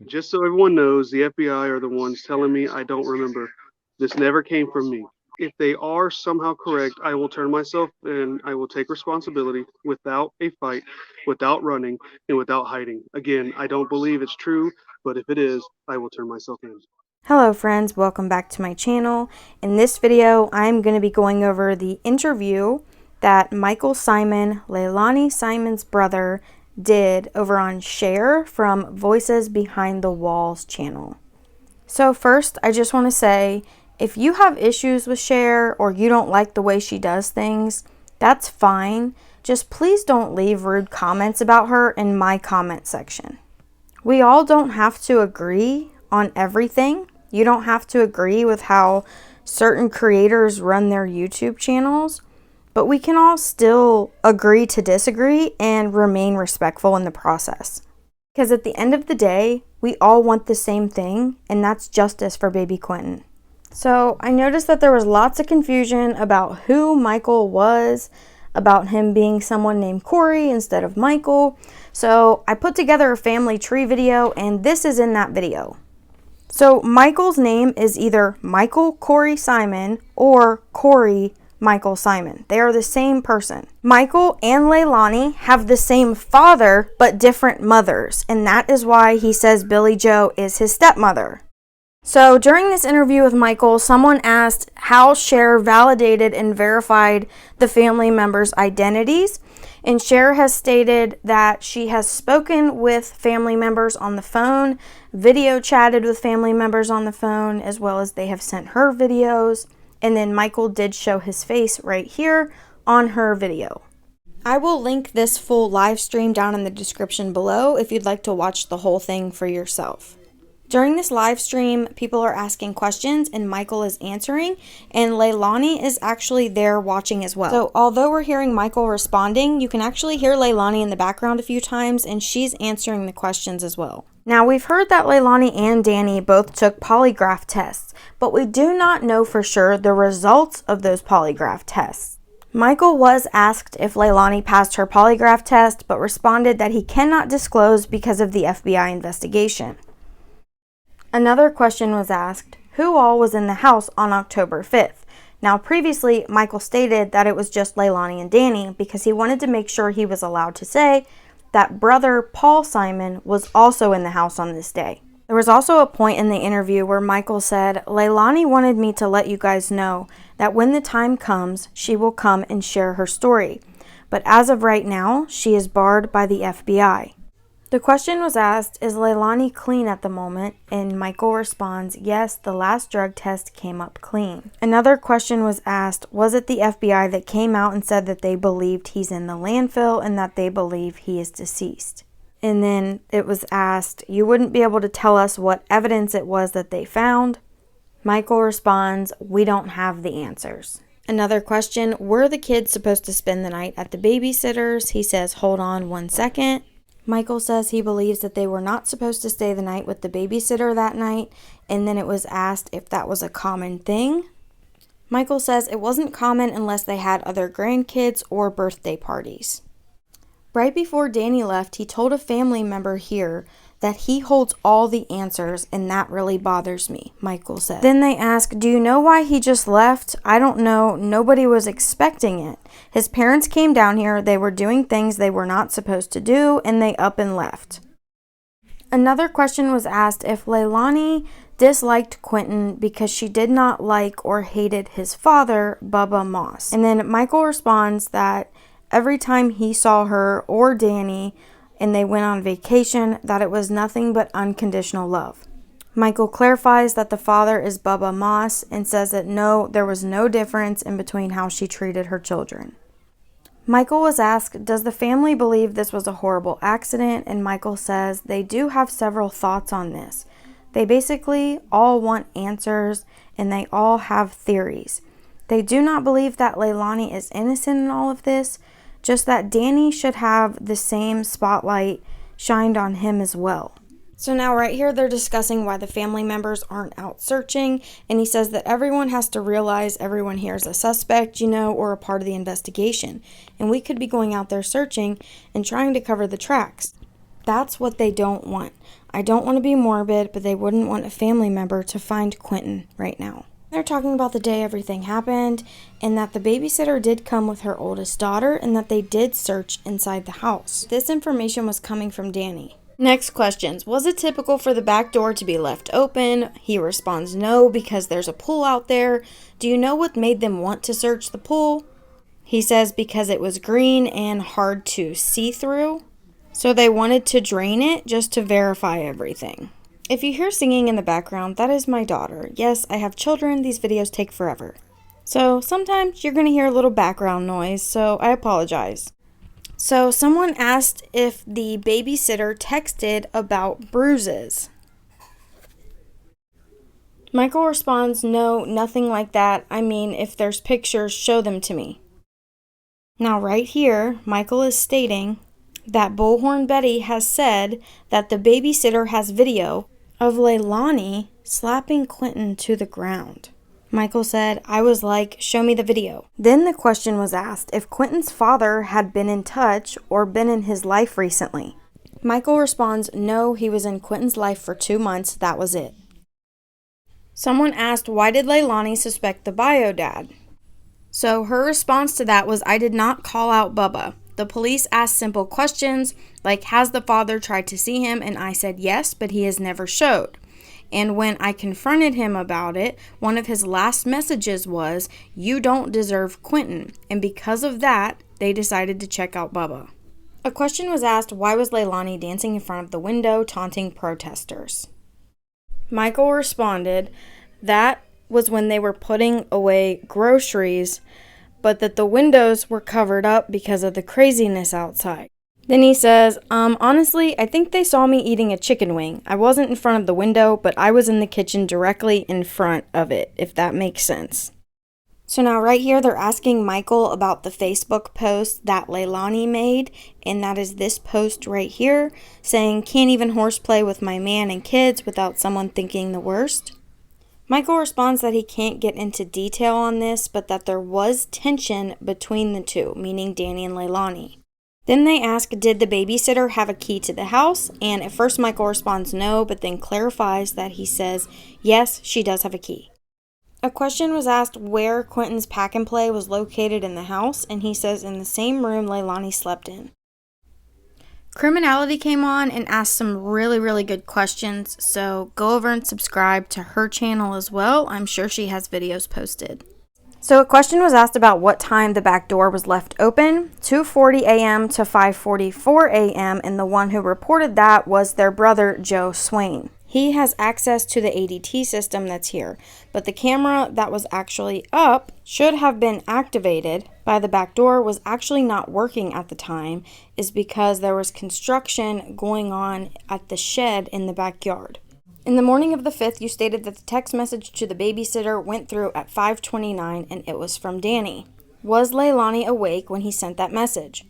Just so everyone knows, the FBI are the ones telling me I don't remember. This never came from me. If they are somehow correct, I will turn myself in. I will take responsibility without a fight, without running, and without hiding. Again, I don't believe it's true, but if it is, I will turn myself in. Hello friends, welcome back to my channel. In this video, I'm going to be going over the interview that Michael Simon, Leilani Simon's brother, did over on Share from Voices Behind the Walls channel. So first, I just want to say, if you have issues with Share or you don't like the way she does things, that's fine. Just please don't leave rude comments about her in my comment section. We all don't have to agree on everything. You don't have to agree with how certain creators run their YouTube channels, but we can all still agree to disagree and remain respectful in the process. Because at the end of the day, we all want the same thing, and that's justice for baby Quinton. So I noticed that there was lots of confusion about who Michael was, about him being someone named Corey instead of Michael. So I put together a family tree video, and this is in that video. So Michael's name is either Michael Corey Simon or Corey Michael Simon. They are the same person. Michael and Leilani have the same father, but different mothers. And that is why he says Billy Joe is his stepmother. So during this interview with Michael, someone asked how Cher validated and verified the family members' identities. And Cher has stated that she has spoken with family members on the phone, video chatted with family members on the phone, as well as they have sent her videos. And then Michael did show his face right here on her video. I will link this full live stream down in the description below if you'd like to watch the whole thing for yourself. During this live stream, people are asking questions and Michael is answering, and Leilani is actually there watching as well. So although we're hearing Michael responding, you can actually hear Leilani in the background a few times, and she's answering the questions as well. Now, we've heard that Leilani and Danny both took polygraph tests, but we do not know for sure the results of those polygraph tests. Michael was asked if Leilani passed her polygraph test, but responded that he cannot disclose because of the FBI investigation. Another question was asked, who all was in the house on October 5th? Now, previously, Michael stated that it was just Leilani and Danny because he wanted to make sure he was allowed to say that brother Paul Simon was also in the house on this day. There was also a point in the interview where Michael said, Leilani wanted me to let you guys know that when the time comes, she will come and share her story. But as of right now, she is barred by the FBI. The question was asked, is Leilani clean at the moment? And Michael responds, yes, the last drug test came up clean. Another question was asked, was it the FBI that came out and said that they believed he's in the landfill and that they believe he is deceased? And then it was asked, you wouldn't be able to tell us what evidence it was that they found? Michael responds, we don't have the answers. Another question, were the kids supposed to spend the night at the babysitter's? He says, hold on one second. Michael says he believes that they were not supposed to stay the night with the babysitter that night, and then it was asked if that was a common thing. Michael says it wasn't common unless they had other grandkids or birthday parties. Right before Danny left, he told a family member here that he holds all the answers, and that really bothers me, Michael said. Then they ask, do you know why he just left? I don't know. Nobody was expecting it. His parents came down here. They were doing things they were not supposed to do, and they up and left. Another question was asked if Leilani disliked Quinton because she did not like or hated his father, Bubba Moss. And then Michael responds that every time he saw her or Danny and they went on vacation, that it was nothing but unconditional love. Michael clarifies that the father is Bubba Moss and says that no, there was no difference in between how she treated her children. Michael was asked, does the family believe this was a horrible accident? And Michael says they do have several thoughts on this. They basically all want answers and they all have theories. They do not believe that Leilani is innocent in all of this, just that Danny should have the same spotlight shined on him as well. So now right here they're discussing why the family members aren't out searching, and he says that everyone has to realize everyone here is a suspect, or a part of the investigation, and we could be going out there searching and trying to cover the tracks. That's what they don't want. I don't want to be morbid, but they wouldn't want a family member to find Quinton right now. They're talking about the day everything happened, and that the babysitter did come with her oldest daughter, and that they did search inside the house. This information was coming from Danny. Next questions. Was it typical for the back door to be left open? He responds no, because there's a pool out there. Do you know what made them want to search the pool? He says because it was green and hard to see through. So they wanted to drain it just to verify everything. If you hear singing in the background, that is my daughter. Yes, I have children. These videos take forever. So sometimes you're going to hear a little background noise, so I apologize. So someone asked if the babysitter texted about bruises. Michael responds, no, nothing like that. I mean, if there's pictures, show them to me. Now right here, Michael is stating that Bullhorn Betty has said that the babysitter has video of Leilani slapping Quinton to the ground. Michael said, I was like, show me the video. Then the question was asked if Quinton's father had been in touch or been in his life recently. Michael responds, no, he was in Quinton's life for 2 months, that was it. Someone asked, why did Leilani suspect the bio dad? So her response to that was, I did not call out Bubba. The police asked simple questions like, has the father tried to see him? And I said yes, but he has never showed. And when I confronted him about it, one of his last messages was, you don't deserve Quinton. And because of that, they decided to check out Bubba. A question was asked, why was Leilani dancing in front of the window, taunting protesters? Michael responded, that was when they were putting away groceries, but that the windows were covered up because of the craziness outside. Then he says, honestly, I think they saw me eating a chicken wing. I wasn't in front of the window, but I was in the kitchen directly in front of it, if that makes sense. So now right here, they're asking Michael about the Facebook post that Leilani made, and that is this post right here, saying, can't even horseplay with my man and kids without someone thinking the worst. Michael responds that he can't get into detail on this, but that there was tension between the two, meaning Danny and Leilani. Then they ask, did the babysitter have a key to the house? And at first Michael responds no, but then clarifies that he says, yes, she does have a key. A question was asked where Quinton's pack and play was located in the house, and he says in the same room Leilani slept in. Criminality came on and asked some really good questions, so go over and subscribe to her channel as well. I'm sure she has videos posted. So a question was asked about what time the back door was left open, 2:40 a.m. to 5:44 a.m., and the one who reported that was their brother, Joe Swain. He has access to the ADT system that's here, but the camera that was actually up should have been activated by the back door was actually not working at the time, is because there was construction going on at the shed in the backyard. In the morning of the 5th, you stated that the text message to the babysitter went through at 5:29 and it was from Danny. Was Leilani awake when he sent that message?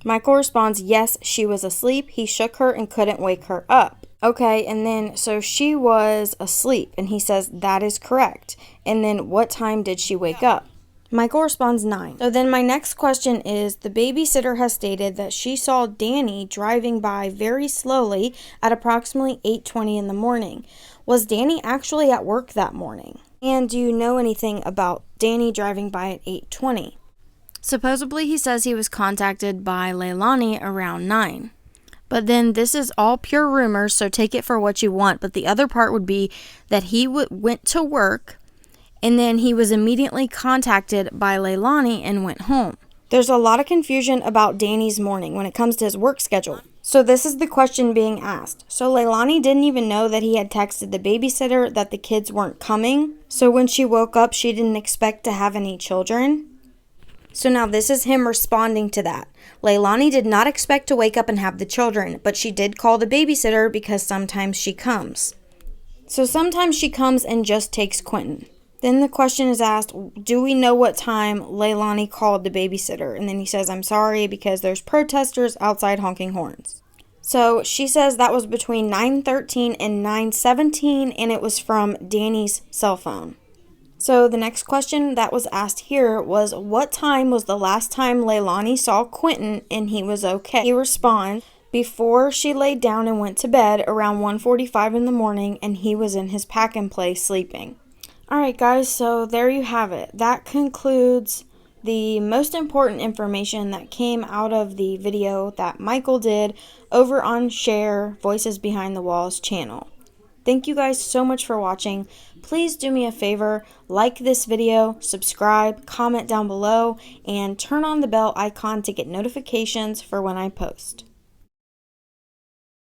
Michael responds, yes, she was asleep. He shook her and couldn't wake her up. Okay, and then, so she was asleep, and he says, that is correct. And then, what time did she wake up? Michael responds 9. So then my next question is, the babysitter has stated that she saw Danny driving by very slowly at approximately 8:20 in the morning. Was Danny actually at work that morning? And do you know anything about Danny driving by at 8:20? Supposedly, he says he was contacted by Leilani around 9. But then this is all pure rumors, so take it for what you want. But the other part would be that he went to work, and then he was immediately contacted by Leilani and went home. There's a lot of confusion about Danny's morning when it comes to his work schedule. So this is the question being asked. So Leilani didn't even know that he had texted the babysitter that the kids weren't coming. So when she woke up, she didn't expect to have any children. So now this is him responding to that. Leilani did not expect to wake up and have the children, but she did call the babysitter because sometimes she comes. So sometimes she comes and just takes Quinton. Then the question is asked, do we know what time Leilani called the babysitter? And then he says, I'm sorry because there's protesters outside honking horns. So she says that was between 9:13 and 9:17, and it was from Danny's cell phone. So the next question that was asked here was, what time was the last time Leilani saw Quinton and he was okay? He responds, before she laid down and went to bed around 1:45 in the morning, and he was in his pack and play sleeping. Alright guys, so there you have it. That concludes the most important information that came out of the video that Michael did over on Share Voices Behind the Walls channel. Thank you guys so much for watching. Please do me a favor, like this video, subscribe, comment down below, and turn on the bell icon to get notifications for when I post.